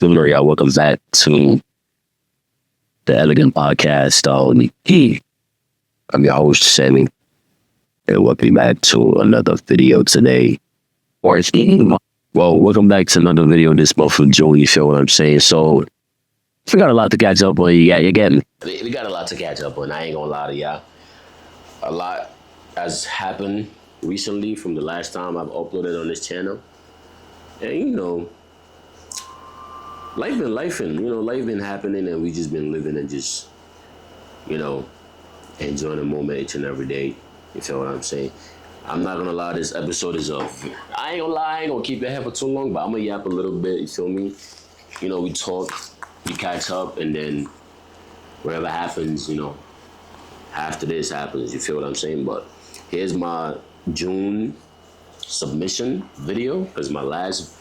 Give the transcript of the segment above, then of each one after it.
Similar, y'all. Welcome back to the Elegant Podcast. I'm your host, Sammy, and welcome back to another video today. Well, welcome back to another video this month of June. You feel what I'm saying? So, we got a lot to catch up on. You get me? We got a lot to catch up on. I ain't gonna lie to y'all. A lot has happened recently from the last time I've uploaded on this channel. And, life been happening, and we just been living and just, enjoying the moment each and every day. You feel what I'm saying? I'm not gonna lie, this episode is I ain't gonna lie, I ain't gonna keep it here for too long, but I'm gonna yap a little bit, you feel me? We talk, we catch up, and then whatever happens, after this happens, you feel what I'm saying? But here's my June submission video, because my last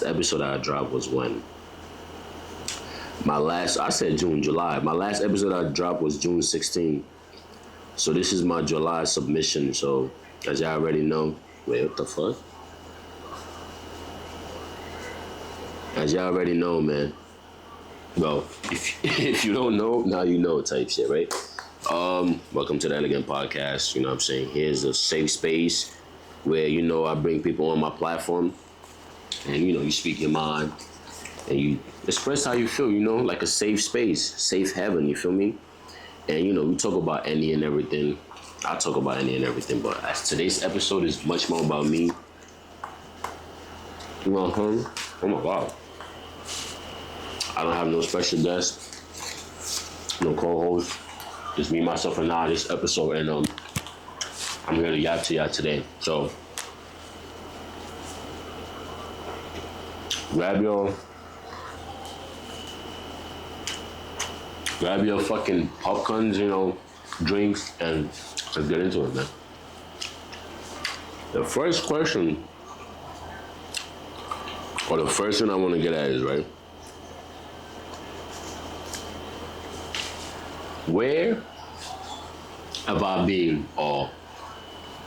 episode I dropped was when? I said June, July. My last episode I dropped was June 16th. So this is my July submission. So as y'all already know, wait, what the fuck? As y'all already know, man. Well, if you don't know, now you know type shit, right? Welcome to the Elegant Podcast. You know what I'm saying? Here's a safe space where, I bring people on my platform and, you speak your mind and you express how you feel, like a safe space, safe heaven, you feel me? And, we talk about any and everything. I talk about any and everything, but as today's episode is much more about me. Oh my God. I don't have no special guest, no co-host, just me, myself, and I this episode, and I'm here to yap to y'all today. So grab your fucking popcorns, drinks, and let's get into it, man. The first question, or the first thing I want to get at is, right, where have I been, or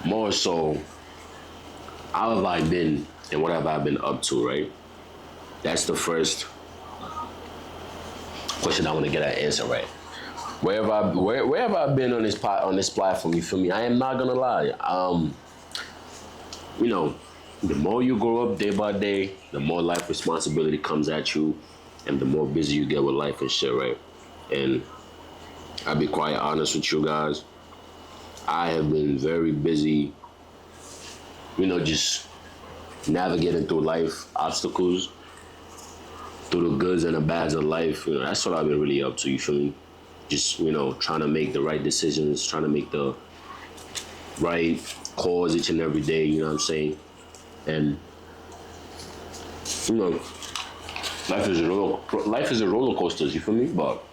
more so, how have I been, and what have I been up to, right? That's the first question I want to get an answer, right? Where have I been on this platform? You feel me? I am not gonna lie. The more you grow up day by day, the more life responsibility comes at you, and the more busy you get with life and shit, right? And I'll be quite honest with you guys. I have been very busy, just navigating through life obstacles, through the goods and the bads of life. That's what I've been really up to, you feel me? Just, trying to make the right decisions, trying to make the right calls each and every day, you know what I'm saying? And, life is a roller coaster, you feel me? But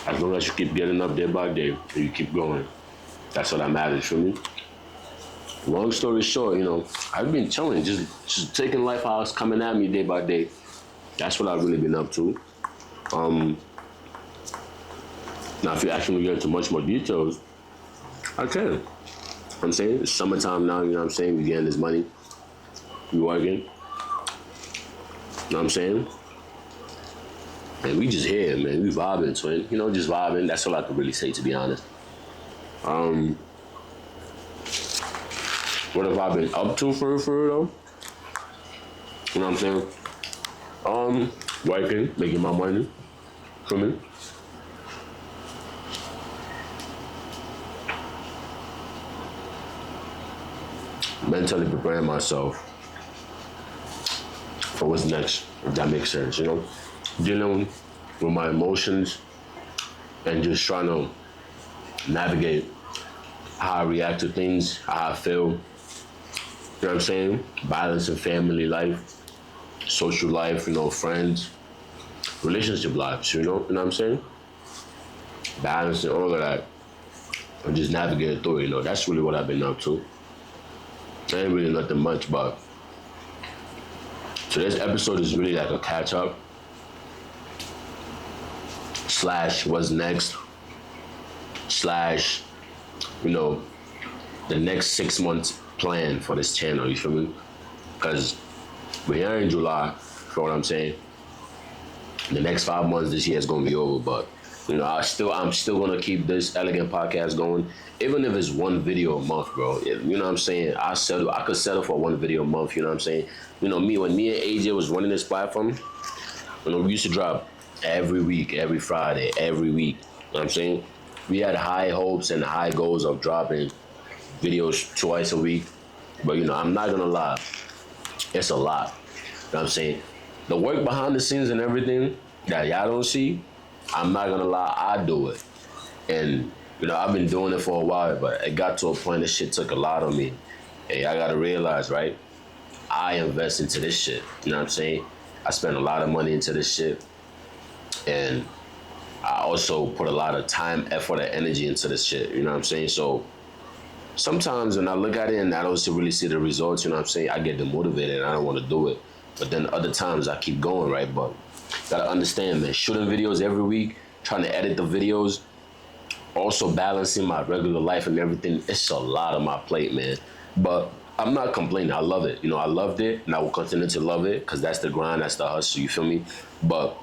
as long as you keep getting up day by day and you keep going, that's what that matters, for me. Long story short, I've been chilling, just taking life how it's coming at me day by day. That's what I've really been up to. Now, if you actually get into much more details, I can. I'm saying it's summertime now, you know what I'm saying? We getting this money, we working. You know what I'm saying? And we just here, man. We vibing, twin. Just vibing. That's all I can really say, to be honest. What have I been up to for though? You know what I'm saying? Working, making my money. For me. Mentally preparing myself for what's next, if that makes sense, Dealing with my emotions and just trying to navigate how I react to things, how I feel. You know what I'm saying? Balancing family life, social life, friends, relationship lives, you know what I'm saying? Balancing all of that and just navigating through it, That's really what I've been up to. Ain't really nothing much, but today's episode is really like a catch up / what's next / the next 6 months plan for this channel, you feel me? Because we're here in July, You know what I'm saying? The next 5 months this year is gonna be over, but you know, I'm still gonna keep this elegant podcast going, even if it's one video a month, bro. You know what I'm saying? I could settle for one video a month. You know what I'm saying? You know, when me and AJ was running this platform, you know, we used to drop every week, every Friday, every week. You know what I'm saying? We had high hopes and high goals of dropping videos twice a week, but you know, I'm not gonna lie, it's a lot. You know what I'm saying? The work behind the scenes and everything that y'all don't see, I'm not gonna lie, I do it. And, you know, I've been doing it for a while, but it got to a point that shit took a lot on me. Hey, I gotta realize, right? I invest into this shit. You know what I'm saying? I spend a lot of money into this shit. And I also put a lot of time, effort, and energy into this shit. You know what I'm saying? So sometimes when I look at it and I don't really see the results, you know what I'm saying? I get demotivated and I don't want to do it. But then other times I keep going, right? But gotta understand, man, shooting videos every week, trying to edit the videos, also balancing my regular life and everything, it's a lot on my plate, man. But I'm not complaining. I love it. You know, I loved it and I will continue to love it because that's the grind, that's the hustle, you feel me? But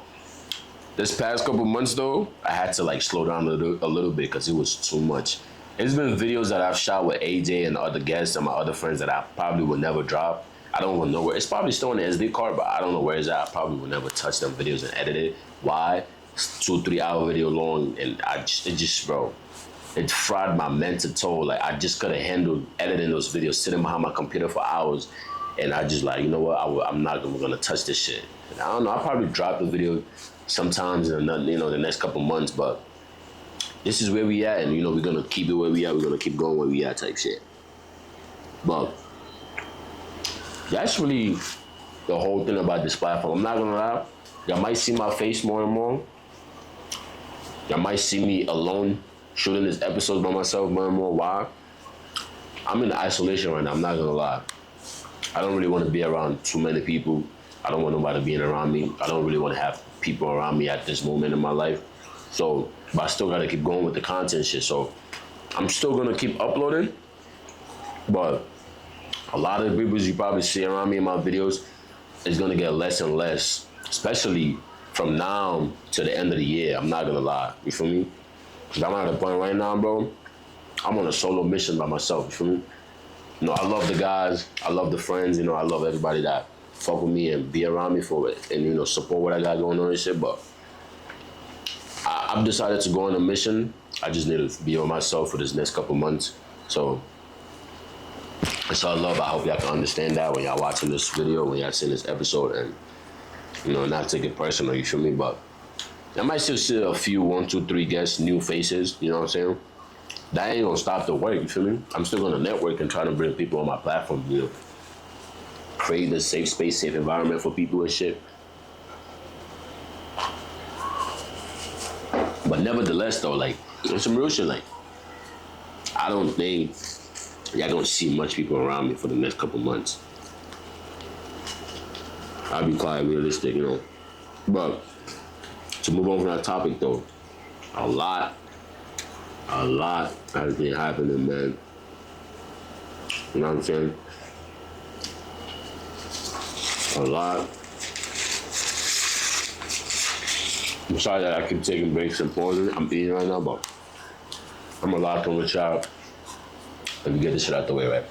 this past couple months, though, I had to, like, slow down a little bit because it was too much. It's been videos that I've shot with AJ and other guests and my other friends that I probably would never drop. I don't even know where. It's probably still on the SD card, but I don't know where it's at. I probably would never touch them videos and edit it. Why? It's 2-3 hour video long, and bro, it fried my mental toll. Like, I just couldn't handle editing those videos, sitting behind my computer for hours, and I just like, you know what? I'm not gonna touch this shit. And I don't know. I'll probably drop the video sometimes in the next couple months, but this is where we at, and you know, we're gonna keep it where we at. We're gonna keep going where we at, type shit. But that's really the whole thing about this platform. I'm not gonna lie, y'all might see my face more and more. Y'all might see me alone shooting this episode by myself more and more. Why? I'm in isolation right now, I'm not gonna lie. I don't really want to be around too many people. I don't want nobody being around me. I don't really want to have people around me at this moment in my life. So, but I still gotta keep going with the content shit. So I'm still gonna keep uploading, but a lot of the people you probably see around me in my videos is gonna get less and less, especially from now to the end of the year. I'm not gonna lie, you feel me? Cause I'm at a point right now, bro, I'm on a solo mission by myself, you feel me? You know, I love the guys, I love the friends, you know, I love everybody that fuck with me and be around me for it and, you know, support what I got going on and shit, but I've decided to go on a mission. I just need to be on myself for this next couple months. So it's all love. I hope y'all can understand that when y'all watching this video, when y'all seeing this episode, and you know, not take it personal, you feel me? But I might still see a few 1, 2, 3 guests, new faces, you know what I'm saying? That ain't gonna stop the work, you feel me? I'm still gonna network and try to bring people on my platform, you know, create a safe space, safe environment for people and shit. But nevertheless, though, like, it's some real shit. Like, I don't think y'all gonna see much people around me for the next couple months. I'll be quite realistic, you know. But to move on from that topic, though, a lot has been happening, man. You know what I'm saying? A lot. I'm sorry that I keep taking breaks and pausing. I'm eating right now, but I'm gonna lock in with y'all. Let me get this shit out the way, right?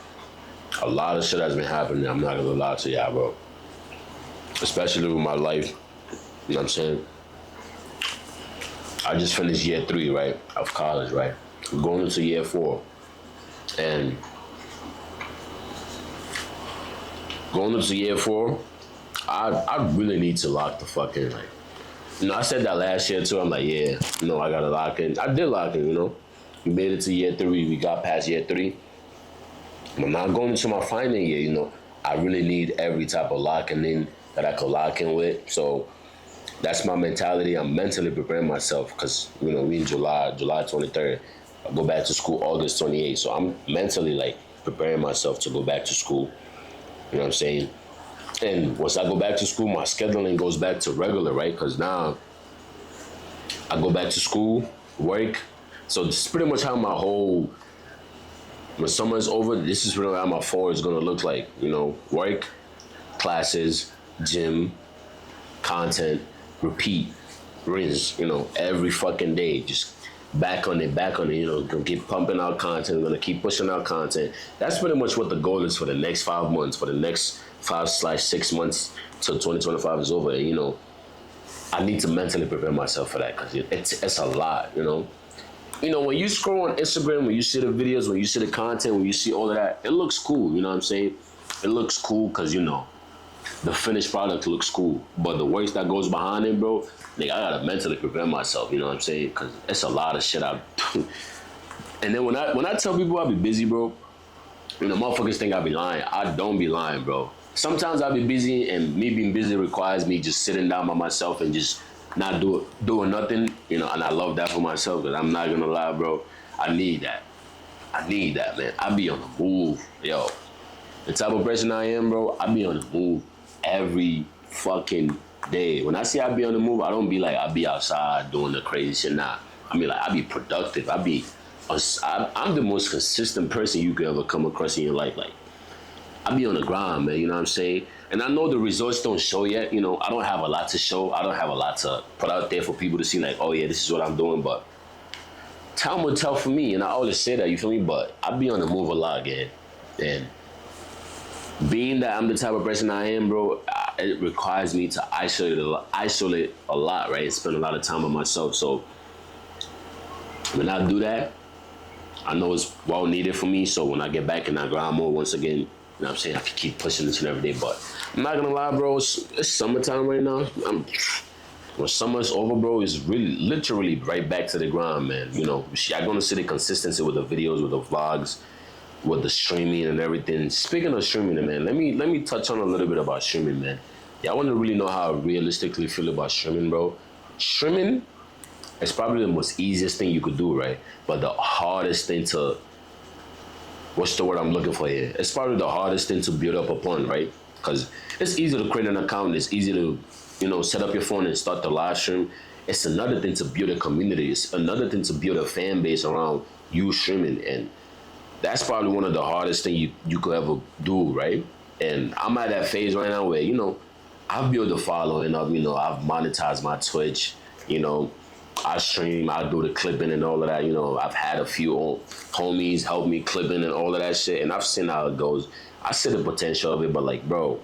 A lot of shit has been happening. I'm not gonna lie to y'all, bro. Especially with my life. You know what I'm saying? I just finished year 3, right, of college, right? I'm going into year 4. And going into year 4, I really need to lock the fuck in, like. You know, I said that last year too. I'm like, yeah, you know, I gotta lock in. I did lock in, you know. We made it to year 3. We got past year 3. I'm not going into my final year, you know. I really need every type of locking in that I could lock in with. So that's my mentality. I'm mentally preparing myself because, you know, we in July 23rd. I go back to school August 28th. So I'm mentally, like, preparing myself to go back to school. You know what I'm saying? And once I go back to school, my scheduling goes back to regular, right? Because now I go back to school, work. So this is pretty much how my whole, when summer is over, this is really how my fall is going to look like. You know, work, classes, gym, content, repeat, rinse, every fucking day. Just back on it, gonna keep pumping out content, gonna keep pushing out content. That's pretty much what the goal is for the next 5 months, for the next 5/6 months till 2025 is over. And, I need to mentally prepare myself for that because it's a lot, when you scroll on Instagram, when you see the videos, when you see the content, when you see all of that, it looks cool, you know what I'm saying? It looks cool because, the finished product looks cool. But the work that goes behind it, bro, nigga, I gotta mentally prepare myself, you know what I'm saying? Because it's a lot of shit I do. And then when I tell people I be busy, bro, motherfuckers think I be lying. I don't be lying, bro. Sometimes I be busy, and me being busy requires me just sitting down by myself and just not doing nothing, and I love that for myself, because I'm not gonna lie, bro. I need that, man. I be on the move, yo. The type of person I am, bro, I be on the move every fucking day. When I say I be on the move, I don't be like I be outside doing the crazy shit. Nah, I mean, like, I be productive. I'm the most consistent person you could ever come across in your life. Like, I be on the grind, man, you know what I'm saying? And I know the results don't show yet, I don't have a lot to show. I don't have a lot to put out there for people to see, like, oh yeah, this is what I'm doing, but time will tell for me, and I always say that, you feel me? But I be on the move a lot, again. And being that I'm the type of person I am, bro, it requires me to isolate a lot, right? And spend a lot of time on myself. So when I do that, I know it's well needed for me. So when I get back and I grind more once again, you know what I'm saying, I can keep pushing this and every day. But I'm not gonna lie, bro, it's summertime right now. When summer's over, bro, it's really literally right back to the grind, man. Y'all gonna see the consistency with the videos, with the vlogs, with the streaming and everything. Speaking of streaming, man, let me touch on a little bit about streaming, man. Y'all want to really know how I realistically feel about streaming, bro? Streaming is probably the most easiest thing you could do, right? But the hardest thing to, what's the word I'm looking for here? It's probably the hardest thing to build up upon, right? Because it's easy to create an account. It's easy to, set up your phone and start the live stream. It's another thing to build a community. It's another thing to build a fan base around you streaming. And that's probably one of the hardest things you could ever do, right? And I'm at that phase right now where, I've built a following up, I've monetized my Twitch, I stream, I do the clipping and all of that, I've had a few homies help me clipping and all of that shit, and I've seen how it goes. I see the potential of it, but like, bro,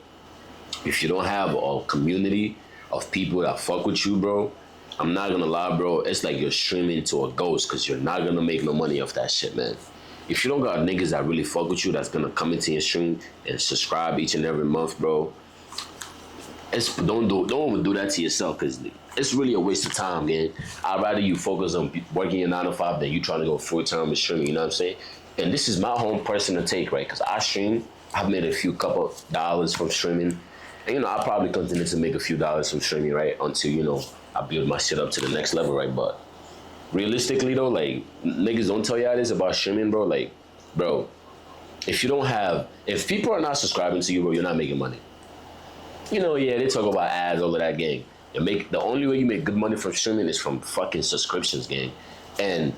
if you don't have a community of people that fuck with you, bro, I'm not gonna lie, bro, it's like you're streaming to a ghost, because you're not gonna make no money off that shit, man. If you don't got niggas that really fuck with you, that's gonna come into your stream and subscribe each and every month, bro, don't do that to yourself, because it's really a waste of time, man. I'd rather you focus on working your 9 to 5 than you trying to go full time with streaming, you know what I'm saying? And this is my own personal take, right? Because I stream, I've made a few couple dollars from streaming, and I'll probably continue to make a few dollars from streaming, right? Until I build my shit up to the next level, right? But realistically though, like, niggas don't tell y'all this about streaming, bro. Like, bro, if people are not subscribing to you, bro, you're not making money. Yeah, they talk about ads, all of that, gang. The only way you make good money from streaming is from fucking subscriptions, gang. And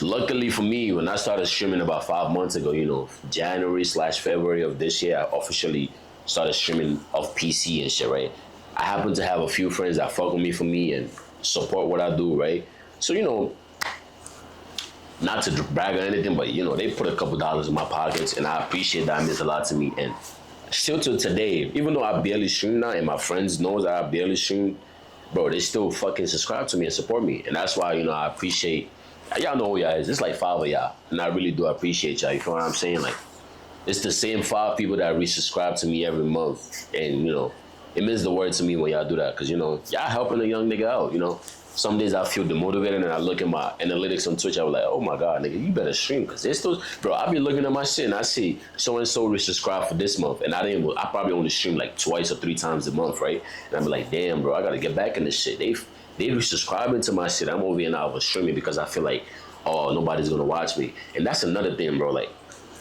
luckily for me, when I started streaming about 5 months ago, January/February of this year, I officially started streaming off PC and shit, right? I happen to have a few friends that fuck with me and support what I do, right? So, not to brag or anything, but, they put a couple dollars in my pockets, and I appreciate that. It means a lot to me. And still till today, even though I barely stream now, and my friends knows that I barely stream, bro, they still fucking subscribe to me and support me. And that's why, I appreciate, y'all know who y'all is. It's like 5 of y'all, and I really do appreciate y'all. You feel what I'm saying? Like, it's the same 5 people that resubscribe to me every month. And, it means the word to me when y'all do that, because, y'all helping a young nigga out, Some days I feel demotivated, and I look at my analytics on Twitch. I was like, oh my God, nigga, you better stream, because there's those, bro. I be looking at my shit and I see so and so resubscribed for this month, and I probably only stream like 2 or 3 times a month, right? And I be like, damn, bro, I gotta get back in this shit. They resubscribing to my shit. I'm over here now of streaming because I feel like, oh, nobody's gonna watch me, and that's another thing, bro. Like,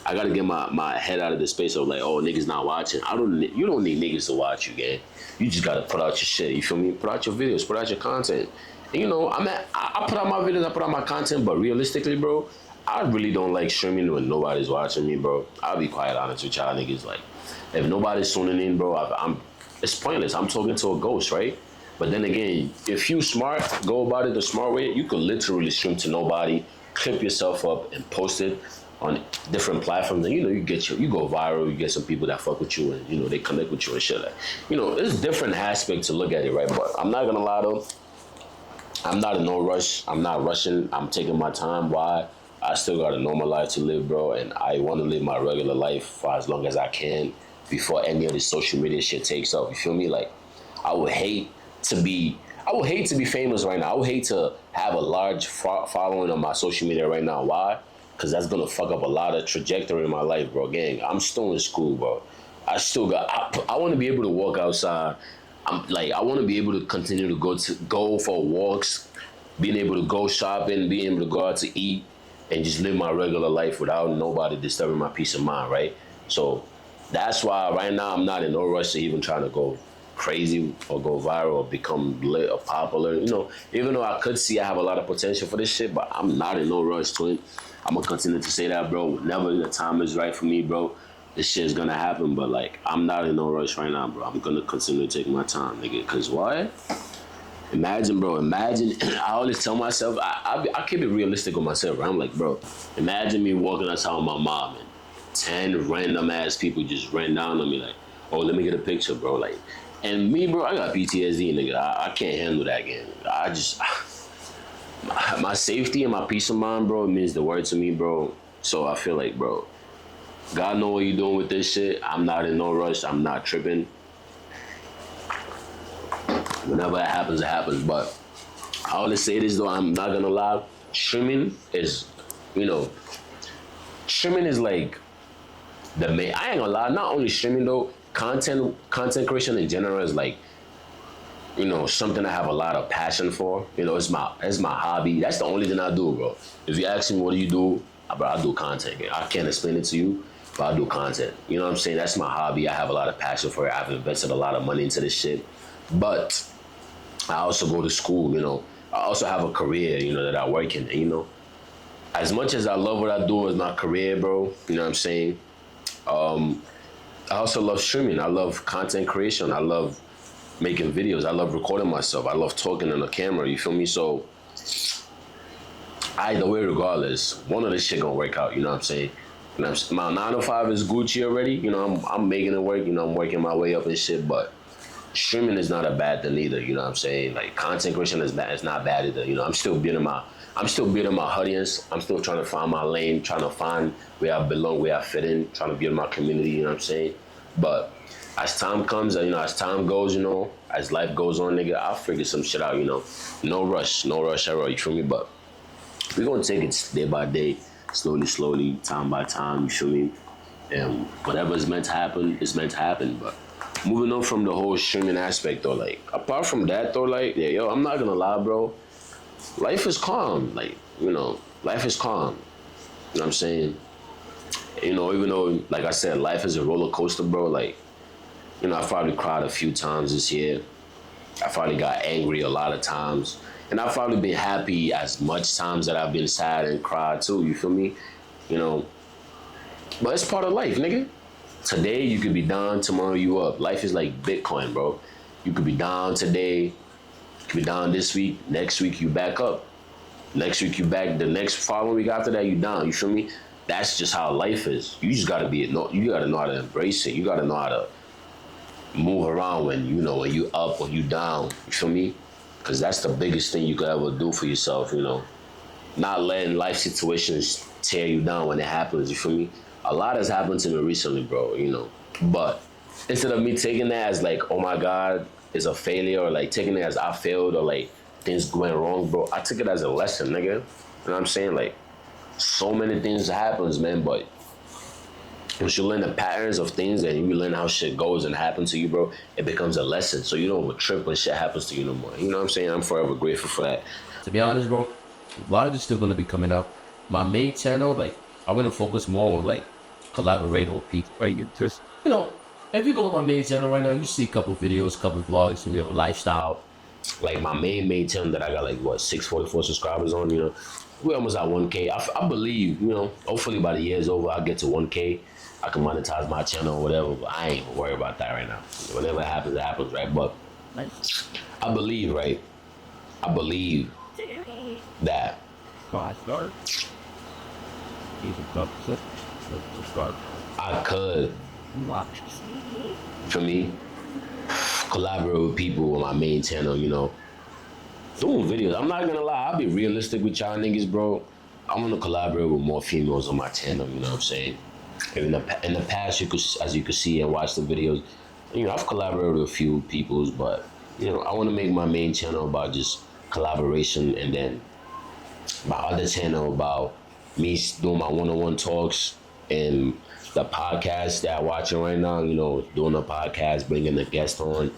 I gotta get my head out of the space of like, oh, niggas not watching. You don't need niggas to watch you, gang. You just gotta put out your shit. You feel me? Put out your videos. Put out your content. And, I put out my videos, I put out my content, but realistically, bro, I really don't like streaming when nobody's watching me, bro. I'll be quite honest with y'all niggas. Like, if nobody's tuning in, bro, it's pointless. I'm talking to a ghost, right? But then again, if you smart, go about it the smart way, you could literally stream to nobody, clip yourself up and post it on different platforms, and you go viral, you get some people that fuck with you, and they connect with you and shit. Like, it's different aspects to look at it, right? But I'm not gonna lie though, I'm not in no rush. I'm not rushing. I'm taking my time. Why? I still got a normal life to live, bro, and I want to live my regular life for as long as I can before any of this social media shit takes off. You feel me? Like, I would hate to be famous right now. I would hate to have a large following on my social media right now. Why? Because that's gonna fuck up a lot of trajectory in my life, bro. Gang, I'm still in school, bro. I want to be able to walk outside. I want to be able to continue to go for walks, being able to go shopping, being able to go out to eat, and just live my regular life without nobody disturbing my peace of mind, right? So that's why right now I'm not in no rush to even trying to go crazy or go viral or become lit or popular. Even though I could see I have a lot of potential for this shit, but I'm not in no rush to it. I'm gonna continue to say that, bro. Whenever the time is right for me, bro, this shit is gonna happen. But like, I'm not in no rush right now, bro. I'm gonna continue to take my time, nigga. Cause why? Imagine, bro. I always tell myself, I keep it realistic with myself, right? I'm like, bro, imagine me walking outside with my mom and 10 random ass people just ran down on me like, oh, let me get a picture, bro. Like, and me, bro, I got PTSD, nigga. I can't handle that again. My safety and my peace of mind, bro, means the word to me, bro. So I feel like, bro, God know what you doing with this shit. I'm not in no rush. I'm not tripping. Whenever it happens, it happens. But I always say this, though, I'm not gonna lie. Streaming is like the main. I ain't gonna lie. Not only streaming, though, content creation in general is like, something I have a lot of passion for. It's my hobby. That's the only thing I do, bro. If you ask me what do you do, bro, I do content. I can't explain it to you, but I do content. You know what I'm saying? That's my hobby. I have a lot of passion for it. I've invested a lot of money into this shit. But I also go to school, I also have a career, that I work in. And, as much as I love what I do as my career, bro, you know what I'm saying? I also love streaming. I love content creation. I love making videos. I love recording myself. I love talking on the camera, you feel me? So either way, regardless, one of this shit gonna work out, you know what I'm saying? My 9 to 5 is Gucci already, I'm making it work, I'm working my way up and shit, but streaming is not a bad thing either, you know what I'm saying? Like, content creation is not bad either, I'm still building my audience. I'm still trying to find my lane, trying to find where I belong, where I fit in, trying to build my community, you know what I'm saying? But as time comes, as time goes, as life goes on, nigga, I'll figure some shit out, No rush at all, you feel me? But we're gonna take it day by day, slowly, time by time, you feel me? And whatever is meant to happen, is meant to happen. But moving on from the whole streaming aspect, though, like, apart from that, though, like, yeah, yo, I'm not gonna lie, bro. Life is calm, like, life is calm. You know what I'm saying? Even though, like I said, life is a roller coaster, bro, like, I probably cried a few times this year. I probably got angry a lot of times. And I've probably been happy as much times that I've been sad and cried too, you feel me? But it's part of life, nigga. Today you could be down, tomorrow you up. Life is like Bitcoin, bro. You could be down today, you could be down this week, next week you back up. Next week you back, the next following week after that you down, you feel me? That's just how life is. You just gotta you gotta know how to embrace it. You gotta know how to move around when you up, when you down, you feel me? Because that's the biggest thing you could ever do for yourself, Not letting life situations tear you down when it happens, you feel me? A lot has happened to me recently, bro, But instead of me taking that as like, oh my God, it's a failure, or like taking it as I failed, or like things going wrong, bro, I took it as a lesson, nigga. You know what I'm saying? Like, so many things happens, man, but once you learn the patterns of things and you learn how shit goes and happens to you, bro, it becomes a lesson. So you don't trip when shit happens to you no more. You know what I'm saying? I'm forever grateful for that. To be honest, bro, a lot of this still gonna be coming up. My main channel, like, I'm gonna focus more on like collaborating with people, right? Just, if you go on my main channel right now, you see a couple videos, couple vlogs, lifestyle. Like my main channel that I got like 644 subscribers on, we're almost at 1K. I believe, hopefully by the year's over, I'll get to 1K. I can monetize my channel or whatever, but I ain't even worried about that right now. Whatever happens, it happens, right? But I believe, right? I believe that I could, for me, collaborate with people on my main channel, you know, doing videos. I'm not gonna lie, I'll be realistic with y'all niggas, bro. I want to collaborate with more females on my channel, you know what I'm saying? In the past, as you could see and watch the videos, you know, I've collaborated with a few peoples, but, you know, I want to make my main channel about just collaboration, and then my other channel about me doing my one-on-one talks, and the podcast that I'm watching right now, you know, doing a podcast, bringing a guest on, you know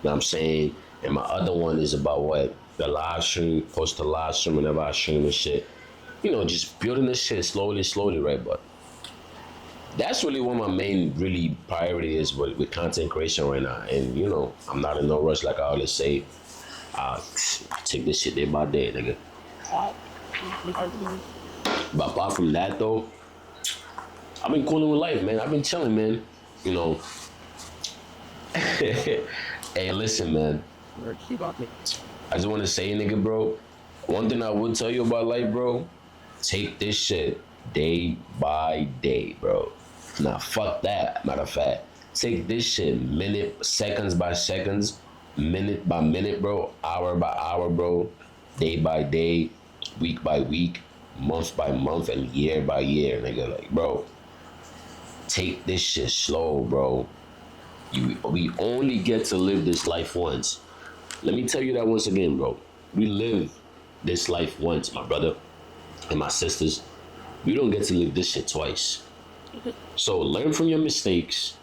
what I'm saying? And my other one is about what? The live stream, post a live stream whenever I stream and shit. You know, just building this shit slowly, right? But that's really what my main really priority is with content creation right now. And, you know, I'm not in no rush, like I always say. I take this shit day by day, nigga. But apart from that, though, I've been cooling with life, man. I've been chilling, man. You know. Hey, listen, man. I just want to say, nigga, bro, one thing I would tell you about life, bro, take this shit day by day, bro. Nah, fuck that, matter of fact. Take this shit seconds by seconds, minute by minute, bro, hour by hour, bro, day by day, week by week, month by month, and year by year, nigga. Like, bro, take this shit slow, bro. We only get to live this life once. Let me tell you that once again, bro. We live this life once, my brother and my sisters. We don't get to live this shit twice. So learn from your mistakes.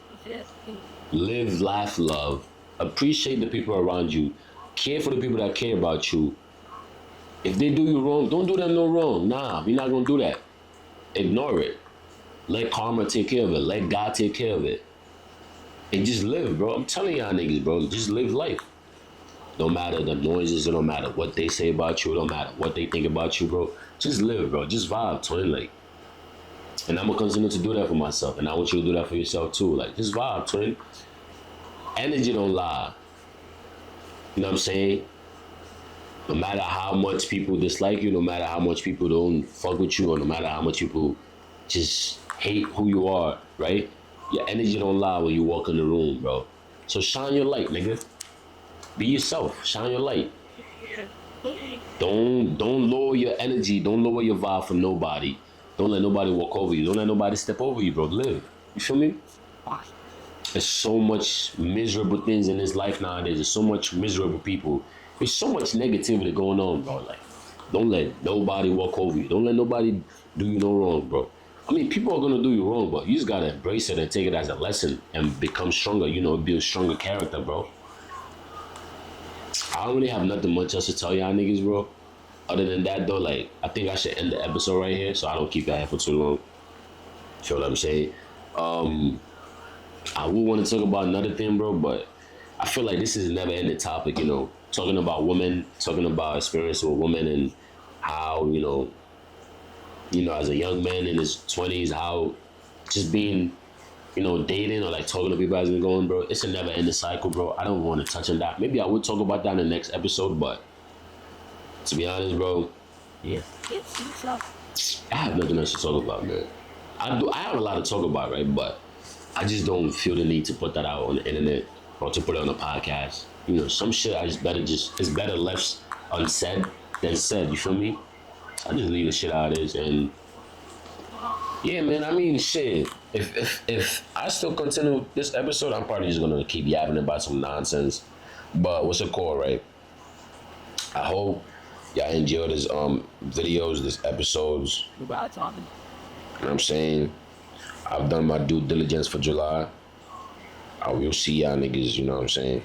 Live, laugh, love. Appreciate the people around you. Care for the people that care about you. If they do you wrong, don't do them no wrong. Nah, we're not gonna do that. Ignore it. Let karma take care of it. Let God take care of it. And just live, bro. I'm telling y'all niggas, bro. Just live life. No matter the noises, it don't matter what they say about you, it don't matter what they think about you, bro. Just live, bro. Just vibe, twin. Like, and I'm gonna continue to do that for myself, and I want you to do that for yourself too. Like, just vibe, twin. Energy don't lie. You know what I'm saying? No matter how much people dislike you, no matter how much people don't fuck with you, or no matter how much people just hate who you are, right? Your energy don't lie when you walk in the room, bro. So shine your light, nigga. Be yourself. Shine your light. Don't lower your energy. Don't lower your vibe for nobody. Don't let nobody walk over you. Don't let nobody step over you, bro. Live. You feel me? There's so much miserable things in this life nowadays. There's so much miserable people. There's so much negativity going on, bro. Like, don't let nobody walk over you. Don't let nobody do you no wrong, bro. I mean, people are gonna do you wrong, but you just gotta embrace it and take it as a lesson and become stronger. You know, build stronger character, bro. I don't really have nothing much else to tell y'all niggas, bro. Other than that, though, like, I think I should end the episode right here so I don't keep that for too long. Feel what I'm saying? I would want to talk about another thing, bro, but I feel like this is a never-ending topic, you know. Talking about women, talking about experience with women and how, you know, as a young man in his 20s, how just being, you know, dating or like talking to people as it's going, bro, it's a never-ending cycle, bro. I don't want to touch on that. Maybe I would talk about that in the next episode, but to be honest, bro, yeah, I have nothing else to talk about, man. I have a lot to talk about, right? But I just don't feel the need to put that out on the internet or to put it on a podcast. You know, some shit it's better left unsaid than said. You feel me? I just leave the shit how it is, and yeah, man. I mean, shit. If I still continue this episode, I'm probably just gonna keep yapping about some nonsense. But what's it called, right? I hope y'all enjoy this videos, this episodes. You know what I'm saying? I've done my due diligence for July. I will see y'all niggas, you know what I'm saying?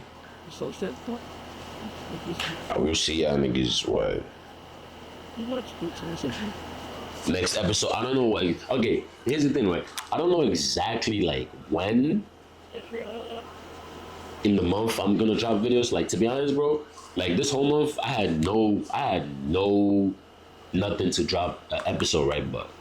I will see y'all niggas what? Next episode, I don't know what. Okay, here's the thing, right? I don't know exactly like when in the month I'm gonna drop videos. Like, to be honest, bro, like this whole month I had nothing to drop an episode, right? But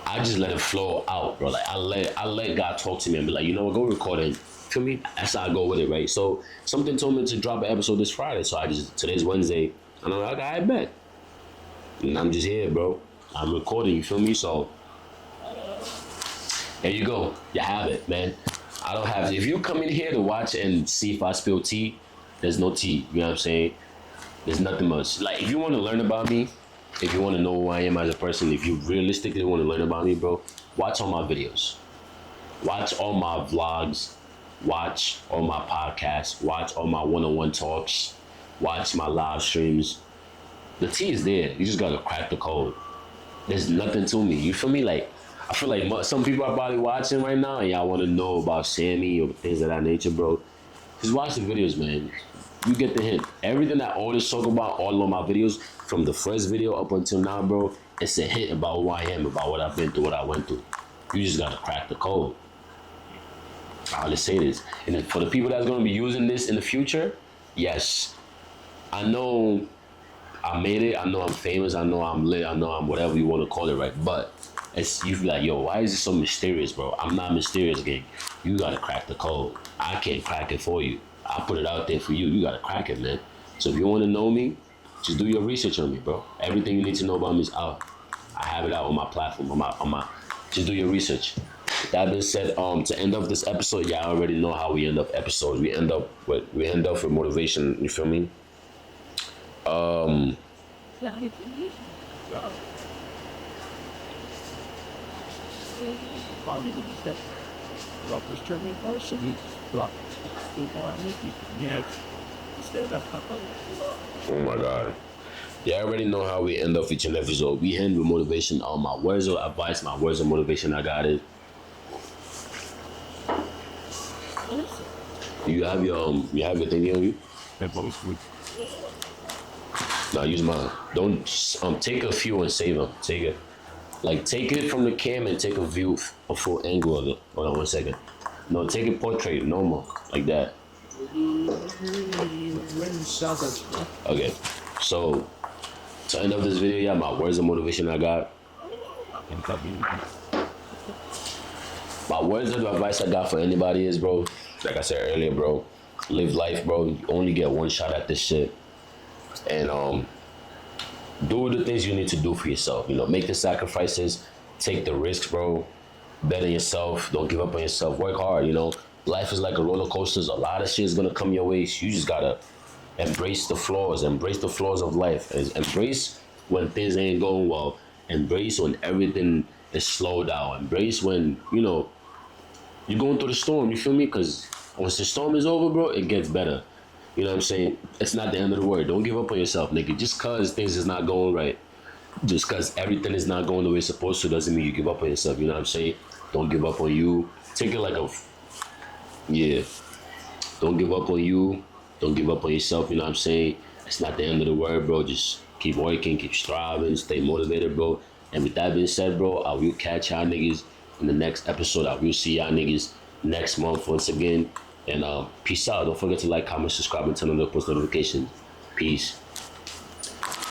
I just let it flow out, bro. Like I let God talk to me and be like, you know what, go record it. Feel me? That's how I go with it, right? So something told me to drop an episode this Friday. So today's Wednesday, and I'm like, I bet. And I'm just here, bro. I'm recording, you feel me? So there you go. You have it, man. I don't have, if you come in here to watch and see if I spill tea, there's no tea. You know what I'm saying? There's nothing much. Like, if you want to learn about me, if you want to know who I am as a person, if you realistically want to learn about me, bro, watch all my videos. Watch all my vlogs. Watch all my podcasts. Watch all my one-on-one talks. Watch my live streams. The tea is there. You just got to crack the code. There's nothing to me. You feel me? Like, I feel like some people are probably watching right now and y'all want to know about Sammy or things of that nature, bro. Just watch the videos, man. You get the hint. Everything that I always talk about, all of my videos, from the first video up until now, bro, it's a hint about who I am, about what I've been through, what I went through. You just gotta crack the code. I'll just say this. And then for the people that's gonna be using this in the future, yes. I know I made it, I know I'm famous, I know I'm lit, I know I'm whatever you wanna call it, right? But you feel like, yo, why is it so mysterious, bro? I'm not mysterious, gang. You gotta crack the code. I can't crack it for you. I put it out there for you. You gotta crack it, man. So if you wanna know me, just do your research on me, bro. Everything you need to know about me is out. I have it out on my platform, on my. Just do your research. With that being said, to end off this episode, y'all already know how we end up episodes. We end up with motivation. You feel me? Oh my God. Yeah, I already know how we end off each and every episode. We end with motivation. My words of advice, my words of motivation, I got it. You have your thing on you? No, use mine. Don't take a few and save them. Take it from the cam and take a full angle of it. Hold on 1 second. No, take a portrait, normal, like that. Okay, so to end of this video, yeah, my words of motivation I got. My words of advice I got for anybody is, bro, like I said earlier, bro, live life, bro. You only get one shot at this shit. And do the things you need to do for yourself. You know, make the sacrifices, take the risks, bro. Bet on yourself. Don't give up on yourself. Work hard, you know. Life is like a roller coaster. A lot of shit is gonna come your way. So you just gotta embrace the flaws of life. Embrace when things ain't going well. Embrace when everything is slowed down. Embrace when, you know, you're going through the storm, you feel me? Because once the storm is over, bro, it gets better. You know what I'm saying? It's not the end of the world. Don't give up on yourself, nigga. Just cause things is not going right, just cause everything is not going the way it's supposed to, doesn't mean you give up on yourself. You know what I'm saying? Don't give up on you. Take it like don't give up on you. Don't give up on yourself. You know what I'm saying? It's not the end of the world, bro. Just keep working, keep striving, stay motivated, bro. And with that being said, bro, I will catch y'all niggas in the next episode. I will see y'all niggas next month once again. And peace out. Don't forget to like, comment, subscribe, and turn on the post notifications. Peace.